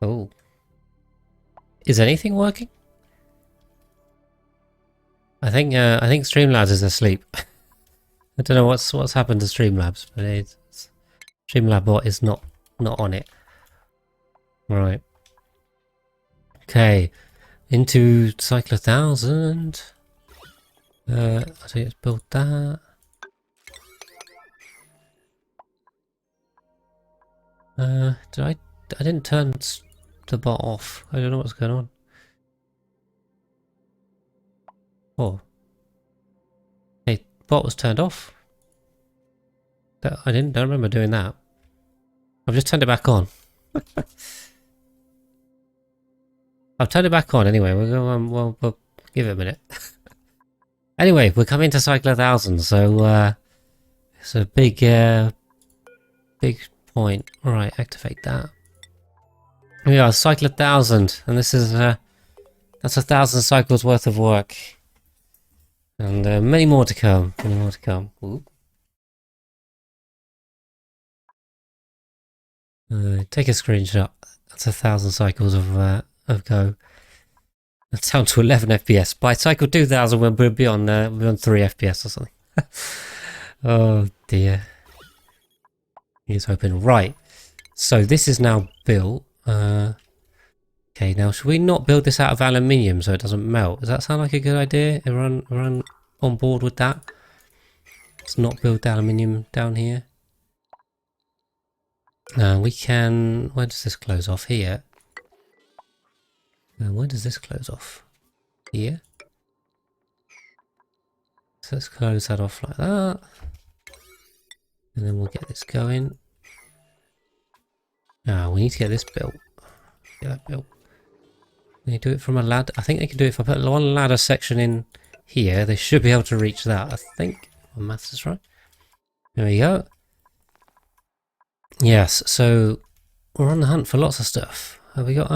Oh. Is anything working? I think Streamlabs is asleep. I don't know what's happened to Streamlabs, but Streamlab bot is not on it. Right. Okay. Into Cycle 1000. I think let's build that. I didn't turn the bot off. I don't know what's going on. Oh. Hey, bot was turned off. I don't remember doing that. I've just turned it back on. I've turned it back on anyway. We'll give it a minute. Anyway, we're coming to Cycle 1000, so it's a big point. Right, activate that. Here we are, Cycle 1000, and this is that's 1,000 cycles worth of work, and many more to come. Many more to come. Ooh. Take a screenshot. That's 1,000 cycles of Go. That's down to 11 FPS. By cycle 2000, we'll be on 3 FPS or something. Oh dear. Here's hoping. Right. So this is now built. Okay, now should we not build this out of aluminium so it doesn't melt? Does that sound like a good idea? Everyone on board with that? Let's not build aluminium down here. We can... Where does this close off? Here. Where does this close off? Here. So let's close that off like that. And then we'll get this going. We need to get this built. Get that built. Can you do it from a ladder? I think they can do it if I put one ladder section in here. They should be able to reach that, I think. My maths is right. There we go. Yes, so we're on the hunt for lots of stuff. Have we got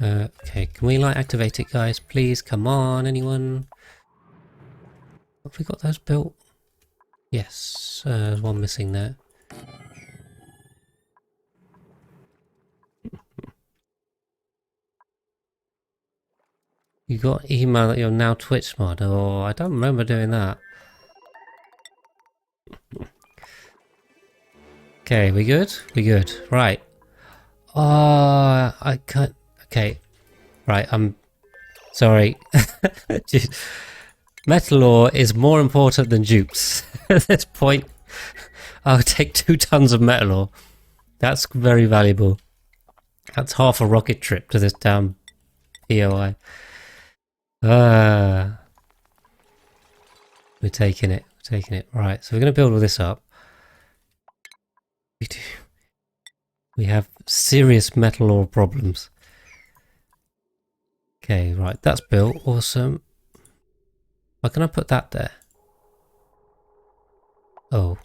okay, can we like activate it, guys? Please, come on, anyone? Have we got those built? Yes, there's one missing there. You got email that you're now Twitch mod. Oh, I don't remember doing that. Okay, we good? We good. Right. Oh, I can't. Okay. Right, I'm sorry. Metal ore is more important than dupes. At this point, I'll take 2 tons of metal ore. That's very valuable. That's half a rocket trip to this damn POI. We're taking it. We're taking it. Right, so we're going to build all this up. We have serious metal ore problems. Okay, right, that's built. Awesome. Why can I put that there? Oh.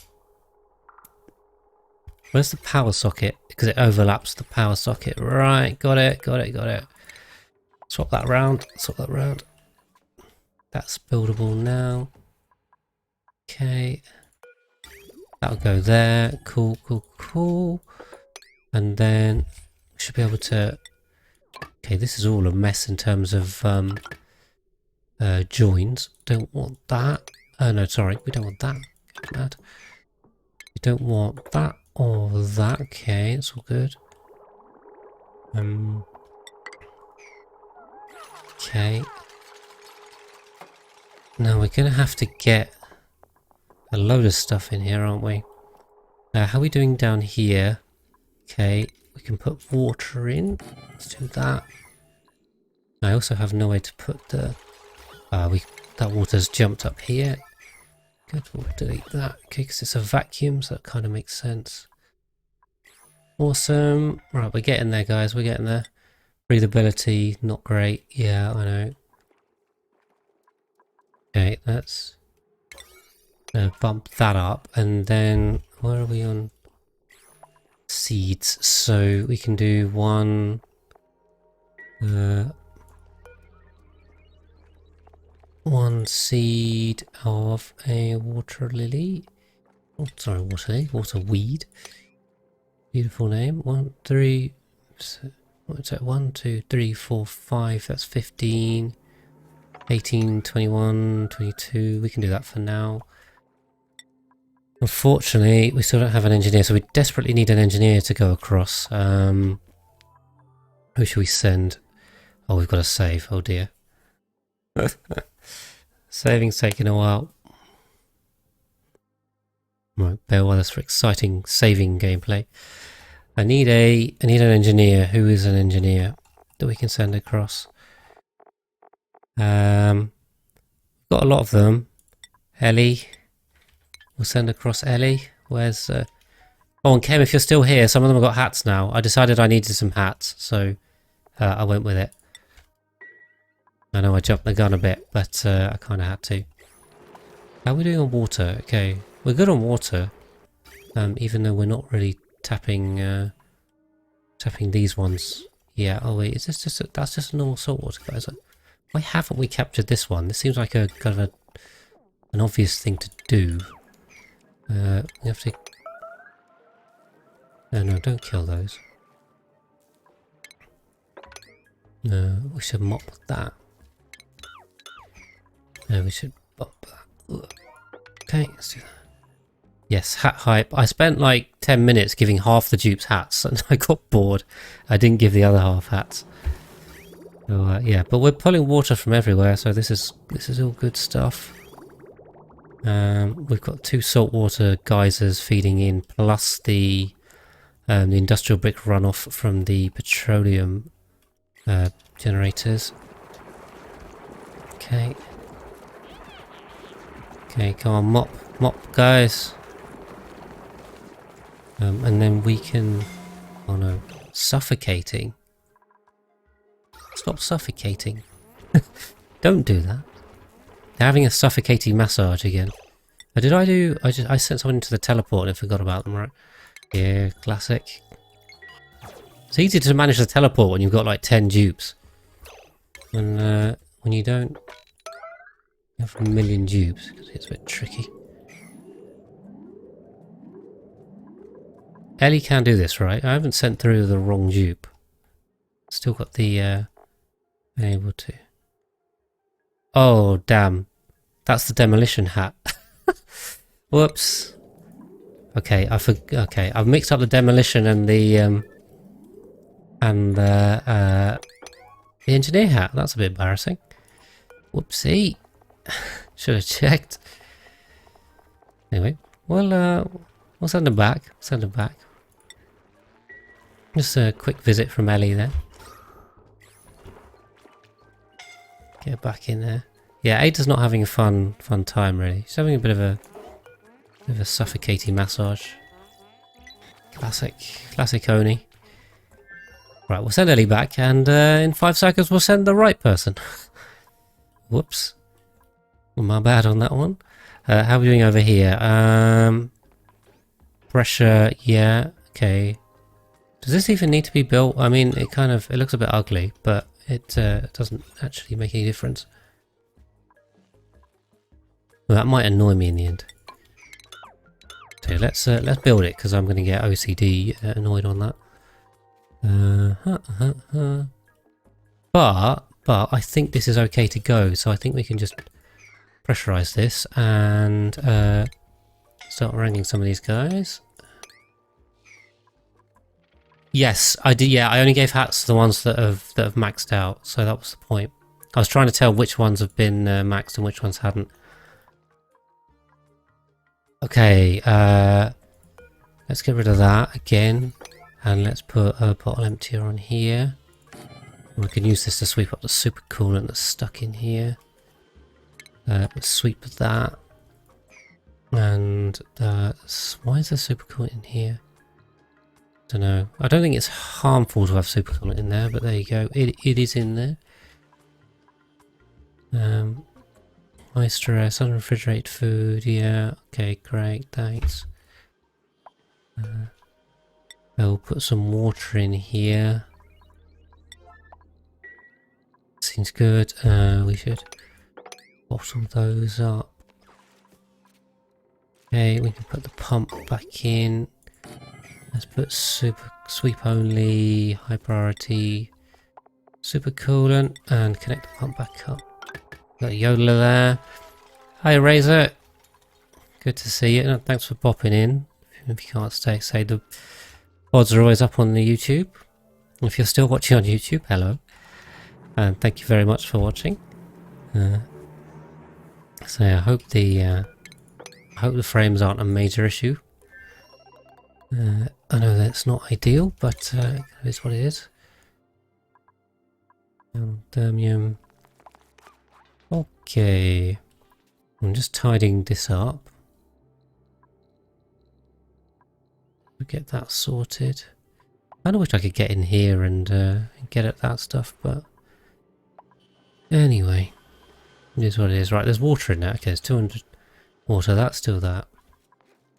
Where's the power socket? Because it overlaps the power socket. Right, got it, got it, got it. Swap that round, swap that round. That's buildable now. Okay. That'll go there. Cool, cool, cool. And then We should be able to... Okay, this is all a mess in terms of joins. Don't want that. No, sorry, we don't want that. Get mad. We don't want that or that. Okay, it's all good. Okay. Now we're going to have to get a load of stuff in here, aren't we? How are we doing down here? Okay, we can put water in. Let's do that. I also have no way to put the... that water's jumped up here. Good, we'll delete that. Okay, because it's a vacuum, so that kind of makes sense. Awesome. Right, we're getting there, guys. We're getting there. Breathability, not great. Yeah, I know. Okay, let's bump that up. And then, where are we on? Seeds. So we can do one... one seed of a water lily. Oh, sorry, water lily. Water weed. Beautiful name. 1, 2, 3, 4, 5. That's 15. 18, 21, 22. We can do that for now. Unfortunately, we still don't have an engineer, so we desperately need an engineer to go across. Who should we send? Oh, we've got to save. Oh dear. Saving's taking a while. Right, bear with us for exciting saving gameplay. I need an engineer. Who is an engineer that we can send across? Got a lot of them. Ellie. We'll send across Ellie. Where's oh, and Kem, if you're still here, some of them have got hats now. I decided I needed some hats, so I went with it. I know I jumped the gun a bit, but I kind of had to. How are we doing on water? Okay, we're good on water, even though we're not really tapping tapping these ones. Yeah. Oh wait, is this just that's just a normal saltwater, guys? Why haven't we captured this one? This seems like a kind of an obvious thing to do. We have to. No, don't kill those. No, we should mop that. No, we should bump that. Ugh. Okay, let's do that. Yes, hat hype. I spent like 10 minutes giving half the dupes hats and I got bored. I didn't give the other half hats. So, yeah, but we're pulling water from everywhere, so this is all good stuff. We've got 2 saltwater geysers feeding in, plus the industrial brick runoff from the petroleum generators. Okay. Okay, come on, mop, guys. And then we can... Oh no, suffocating. Stop suffocating. Don't do that. They're having a suffocating massage again. Did I do... I sent someone into the teleport and forgot about them, right? Yeah, classic. It's easy to manage the teleport when you've got like 10 dupes. When you don't... You have a million dupes, because it's a bit tricky. Ellie can do this, right? I haven't sent through the wrong dupe. Still got the... able to... Oh, damn. That's the demolition hat. Whoops. Okay, okay, I've mixed up the demolition and the engineer hat. That's a bit embarrassing. Whoopsie. Should have checked. Anyway, we'll send them back. Send them back. Just a quick visit from Ellie there. Get back in there. Yeah, Ada's not having a fun time really. She's having a bit of a suffocating massage. Classic Oni. Right, we'll send Ellie back, and in 5 seconds we'll send the right person. Whoops. Well, my bad on that one. How are we doing over here? Pressure, yeah, okay. Does this even need to be built? I mean, it looks a bit ugly, but it doesn't actually make any difference. Well, that might annoy me in the end. So let's build it, because I'm going to get OCD annoyed on that. But I think this is okay to go, so I think we can just pressurize this and start ranking some of these guys. Yes, I did. Yeah, I only gave hats to the ones that have maxed out, so that was the point. I was trying to tell which ones have been maxed and which ones hadn't. Okay, let's get rid of that again, and let's put a bottle emptier on here. We can use this to sweep up the super coolant that's stuck in here. Let's sweep that. And why is there super coolant in here? Don't know. I don't think it's harmful to have super coolant in there, but there you go. It is in there. High stress, unrefrigerated food. Yeah. Okay, great. Thanks. I'll put some water in here. Seems good. We should bottle those up. Okay, we can put the pump back in. Let's put super sweep only, high priority, super coolant, and connect the pump back up. Got a yodeler there. Hi Razor, good to see you. Thanks for popping in. If you can't say the pods are always up on the YouTube. If you're still watching on YouTube, hello, and thank you very much for watching. So I hope the frames aren't a major issue. I know that's not ideal, but it is what it is. Thermium. Okay. I'm just tidying this up. We'll get that sorted. I wish I could get in here and get at that stuff, but anyway, it is what it is. Right, there's water in there. Okay, there's 200 water. That's still that.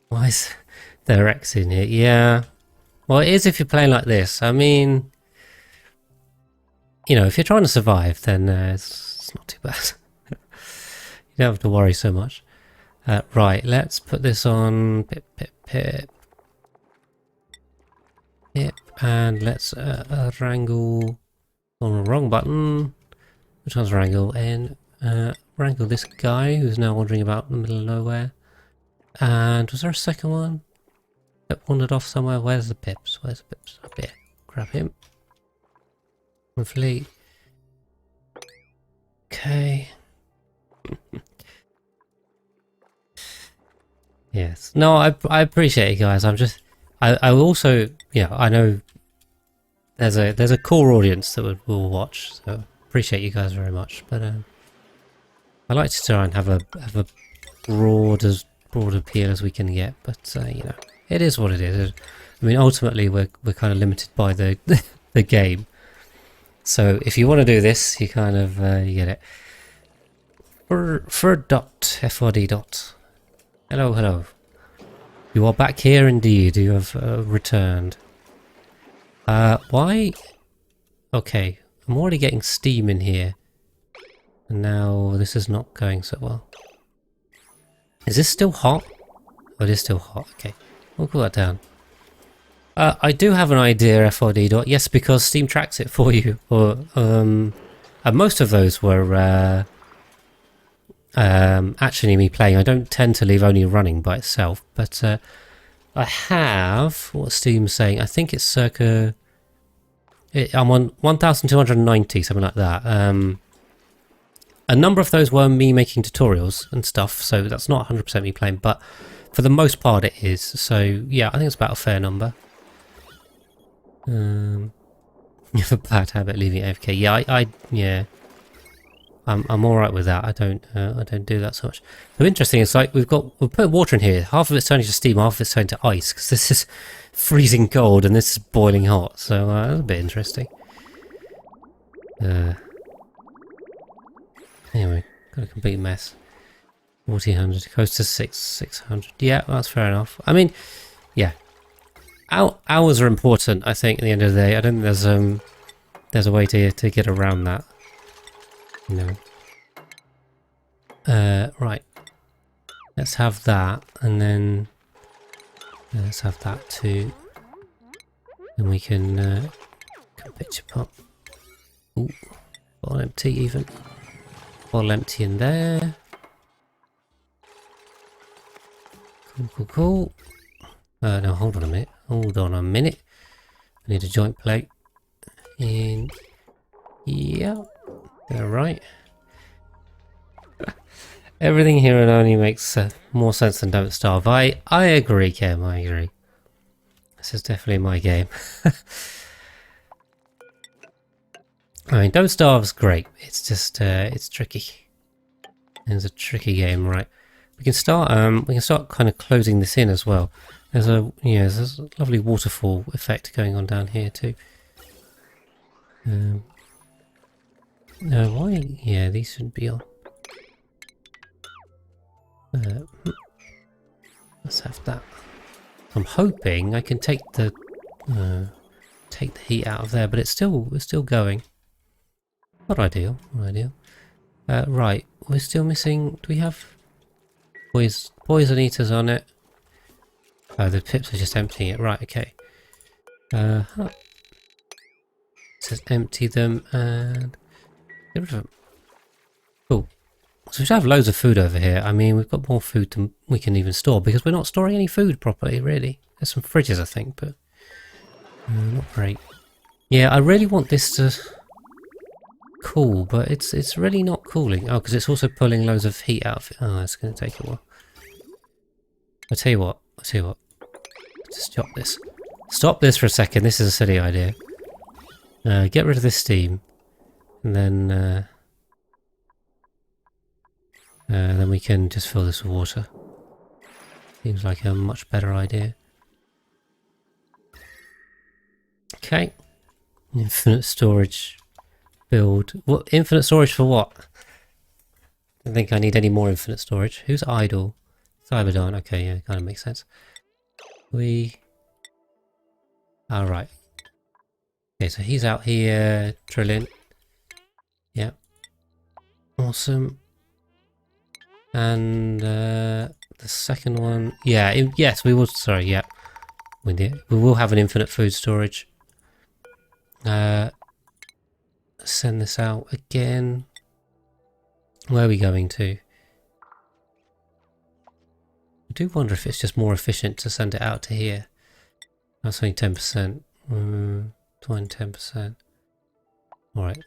Why is there X in here? Yeah. Well, it is if you're playing like this. I mean, you know, if you're trying to survive, then it's not too bad. You don't have to worry so much. Right, let's put this on pip, and let's wrangle on the wrong button. Which one's wrangle? And wrangle this guy who's now wandering about in the middle of nowhere. And was there a second one that wandered off somewhere? Where's the pips? Where's the pips? Up here. Grab him. Hopefully. Okay. Yes. No, I appreciate it, guys. I also, yeah, I know there's a core audience that will watch, so appreciate you guys very much. But I like to try and have a broad appeal as we can get. But you know, it is what it is. I mean, ultimately, we're kind of limited by the the game. So if you want to do this, you kind of you get it. FRD dot. Hello. You are back here indeed. You have returned. Why? Okay, I'm already getting steam in here. And now this is not going so well. Is this still hot? Oh, it is still hot. Okay, we'll cool that down. I do have an idea, FRD dot. Yes, because Steam tracks it for you. Or and most of those were actually me playing. I don't tend to leave only running by itself, but I have what Steam's saying. I think it's circa. I'm on 1,290, something like that. A number of those were me making tutorials and stuff, so that's not 100% me playing, but for the most part it is. So yeah, I think it's about a fair number. You have a bad habit leaving AFK. Yeah, yeah. I'm all right with that. I don't do that so much. So interesting. It's like we've put water in here. Half of it's turning to steam, half of it's turning to ice because this is freezing cold and this is boiling hot. So that's a bit interesting. Anyway, got a complete mess. 1400 goes to 600. Yeah, that's fair enough. I mean, yeah, hours are important. I think at the end of the day, I don't think there's a way to get around that. You know. Right. Let's have that, and then let's have that too. And we can picture pop. Ooh, bottle empty even. Bottle empty in there. Cool. No, hold on a minute. I need a joint plate. In. Yeah. Alright. Everything here and only makes more sense than Don't Starve. I agree, Kim. I agree. This is definitely my game. I mean, Don't Starve's great. It's just it's tricky. It's a tricky game, right? We can start kind of closing this in as well. There's there's a lovely waterfall effect going on down here too. No, why? Yeah, these shouldn't be on. Let's have that. I'm hoping I can take the heat out of there, but it's still going. Not ideal. Right, we're still missing. Do we have poison eaters on it? Oh, the pips are just emptying it. Right, okay. It says empty them and get rid of them. Cool. So we should have loads of food over here. I mean, we've got more food than we can even store because we're not storing any food properly, really. There's some fridges, I think, but not great. Yeah, I really want this to cool, but it's really not cooling. Oh, because it's also pulling loads of heat out of it. Oh, it's going to take a while. I'll tell you what. Stop this. Stop this for a second. This is a silly idea. Get rid of this steam, and then we can just fill this with water. Seems like a much better idea. Okay. Infinite storage build. What? Infinite storage for what? I don't think I need any more infinite storage. Who's idle? Cyberdon. Okay, yeah, kind of makes sense. Alright. Okay, so he's out here drilling. Yeah. Awesome. And the second one, yeah, yes, we will. Sorry, yeah, we will have an infinite food storage. Send this out again. Where are we going to? I do wonder if it's just more efficient to send it out to here. That's only 10%. 10%. All right,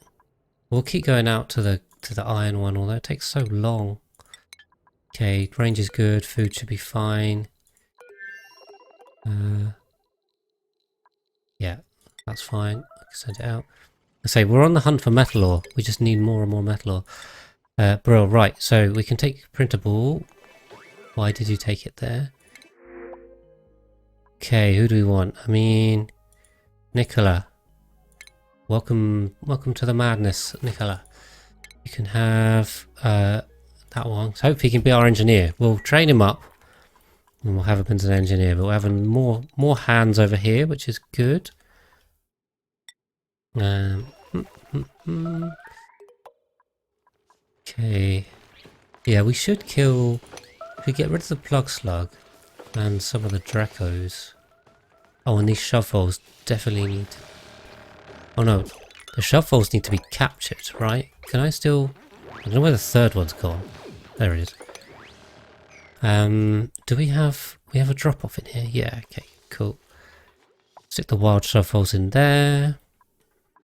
we'll keep going out to the iron one, although it takes so long. Okay, range is good, food should be fine. Yeah, that's fine. I can send it out. I say we're on the hunt for metal ore. We just need more and more metal ore. Brill, right, so we can take printable. Why did you take it there? Okay, who do we want? I mean, Nicola. Welcome to the madness, Nicola. You can have that one. So hopefully he can be our engineer. We'll train him up and we'll have him as an engineer, but we'll have more hands over here, which is good. Okay. Yeah, we should kill... If we get rid of the plug slug and some of the Dracos. Oh, and these shovelfuls definitely need... Oh no, the shovelfuls need to be captured, right? Can I still... I don't know where the third one's gone. There it is. Do we have a drop off in here? Yeah, okay, cool. Stick the wild shovelfuls in there.